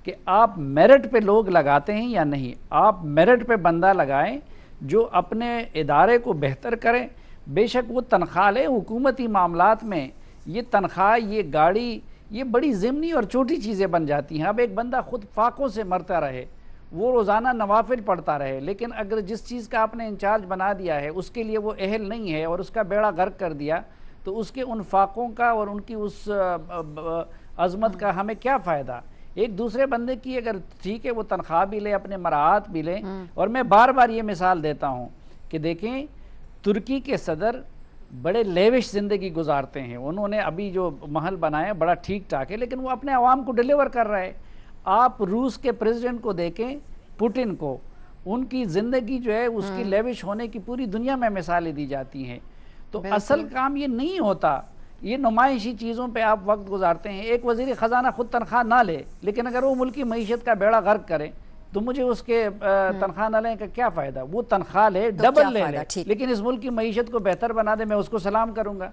कि आप मेरिट पे लोग लगाते हैं या नहीं। आप मेरिट पे बंदा लगाएं जो अपने इदारे को बेहतर करें। बेशक वो तनख्वाह ले, हुकूमती मामलात में ये तनख्वाह, ये गाड़ी, ये बड़ी ज़िमनी और छोटी चीज़ें बन जाती हैं। अब एक बंदा खुद फाकों से मरता रहे, वो रोज़ाना नवाफिल पढ़ता रहे, लेकिन अगर जिस चीज़ का आपने इंचार्ज बना दिया है उसके लिए वो अहल नहीं है और उसका बेड़ा गर्क कर दिया, तो उसके उन फाकों का और उनकी उस अज़मत का हमें क्या फ़ायदा? एक दूसरे बंदे की अगर ठीक है वो तनख्वाह भी ले, अपने मराहत भी ले। और मैं बार बार ये मिसाल देता हूँ कि देखें, तुर्की के सदर बड़े लेविश ज़िंदगी गुजारते हैं। उन्होंने अभी जो महल बनाया बड़ा ठीक ठाक है, लेकिन वो अपने अवाम को डिलीवर कर रहा है। आप रूस के प्रेसिडेंट को देखें, पुतिन को, उनकी ज़िंदगी जो है उसकी लेविश होने की पूरी दुनिया में मिसालें दी जाती हैं। तो असल काम ये नहीं होता, ये नुमाइशी चीज़ों पे आप वक्त गुजारते हैं। एक वज़ीर ख़जाना खुद तनख्वाह ना ले, लेकिन अगर वो मुल्क की मईशत का बेड़ा गर्क करे तो मुझे उसके तनख्वाह न लेने का क्या फ़ायदा? वो तनख्वाह ले, तो डबल ले, लेकिन इस मुल्क की मईशत को बेहतर बना दे, मैं उसको सलाम करूँगा।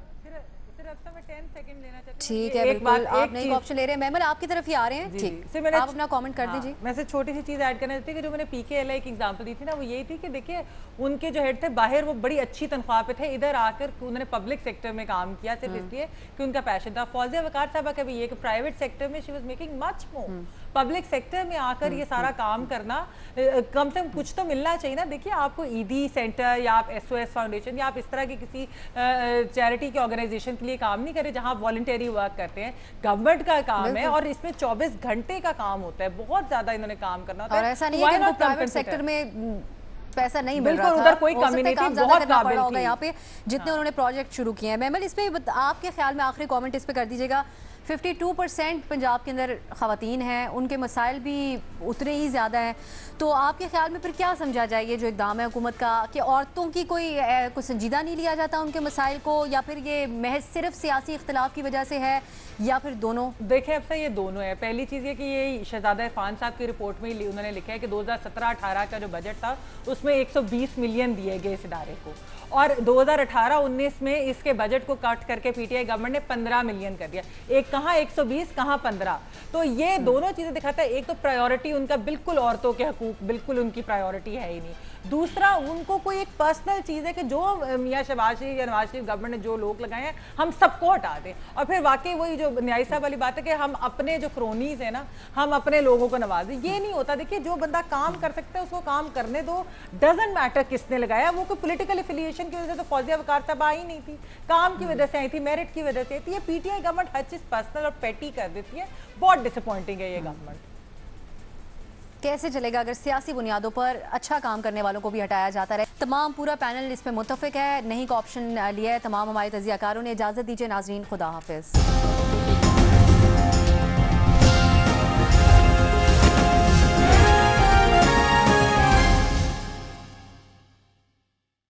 ठीक है, बिल्कुल आप नई ऑप्शन ले रहे हैं। महमल आपकी तरफ ही आ रहे हैं, ठीक, आप अपना कमेंट कर दीजिए। मैं सिर्फ छोटी सी चीज़ ऐड करना चाहती हूँ कि जो मैंने PKLI की एग्जांपल दी थी ना, वो यही थी कि देखिए उनके जो हेड थे बाहर वो बड़ी अच्छी तनख्वाह पे थे, इधर आकर उन्होंने पब्लिक सेक्टर में काम किया सिर्फ इसलिए कि उनका पैशन था। फौजिया वकार साहबा का भी ये कि प्राइवेट सेक्टर में she was making much more, public sector में आकर ये सारा काम करना, कम से कम कुछ तो मिलना चाहिए ना। देखिए, आपको ईदी सेंटर या आप SOS फाउंडेशन या आप इस तरह की किसी चैरिटी के ऑर्गेनाइजेशन के लिए काम नहीं करे जहां आप वॉलंटरी वर्क करते हैं। गवर्नमेंट का काम है और इसमें 24 घंटे का काम होता है, बहुत ज्यादा इन्होंने काम करना होता है। और ऐसा नहीं है कि उनको प्राइवेट सेक्टर में पैसा नहीं मिल रहा था, उधर कोई कमी नहीं थी, बहुत काबिल होगा यहाँ पे जितने उन्होंने प्रोजेक्ट शुरू किए हैं। महमल, इस पे आपके ख्याल में आखिरी कमेंट इस पे कर दीजिएगा। 52% पंजाब के अंदर ख़वातीन हैं, उनके मसाइल भी उतने ही ज़्यादा हैं, तो आपके ख्याल में फिर क्या समझा जाए ये जो इक़दाम है हुकूमत का कि औरतों की कोई संजीदा नहीं लिया जाता उनके मसाइल को, या फिर ये महज सिर्फ सियासी इख्तिलाफ की वजह से है, या फिर दोनों? देखें, अब से ये दोनों है। पहली चीज़ ये कि ये शहजादा इरफान साहब की रिपोर्ट में उन्होंने लिखा है कि 2017-18 का जो बजट था उसमें 120 मिलियन दिए गए इस इदारे को, और 2018-19 में इसके बजट को कट करके PTI गवर्नमेंट ने 15 मिलियन कर दिया। एक कहाँ 120, कहाँ 15। तो ये दोनों चीज़ें दिखाता है, एक तो प्रायोरिटी उनका बिल्कुल औरतों के हकूक बिल्कुल उनकी प्रायोरिटी है ही नहीं। दूसरा, उनको कोई एक पर्सनल चीज़ है कि जो मियाँ शहबाज शरीफ या नवाज शरीफ गवर्नमेंट ने जो लोग लगाए हैं हम सबको हटा दें। और फिर वाकई वही जो न्याय साहब वाली बात है कि हम अपने जो क्रोनीज है ना, हम अपने लोगों को नवाजें, ये नहीं होता। देखिए, जो बंदा काम कर सकता है उसको काम करने दो, डजेंट मैटर किसने लगाया। वो कोई पोलिटिकल एफिलिएशन की वजह से तो फौजिया वकार साहब आई नहीं थी, काम की वजह से आई थी, मेरिट की वजह से आई थी। ये PTI गवर्नमेंट हर चीज़ पर्सनल और पेटी कर देती है, बहुत डिसअपॉइंटिंग है ये गवर्नमेंट। कैसे चलेगा अगर सियासी बुनियादों पर अच्छा काम करने वालों को भी हटाया जाता रहे? तमाम पूरा पैनल इस पे मुत्तफिक है, नहीं का ऑप्शन लिया है तमाम हमारे तजियाकारों ने। इजाज़त दीजिए नाजरीन, खुदा हाफिज़।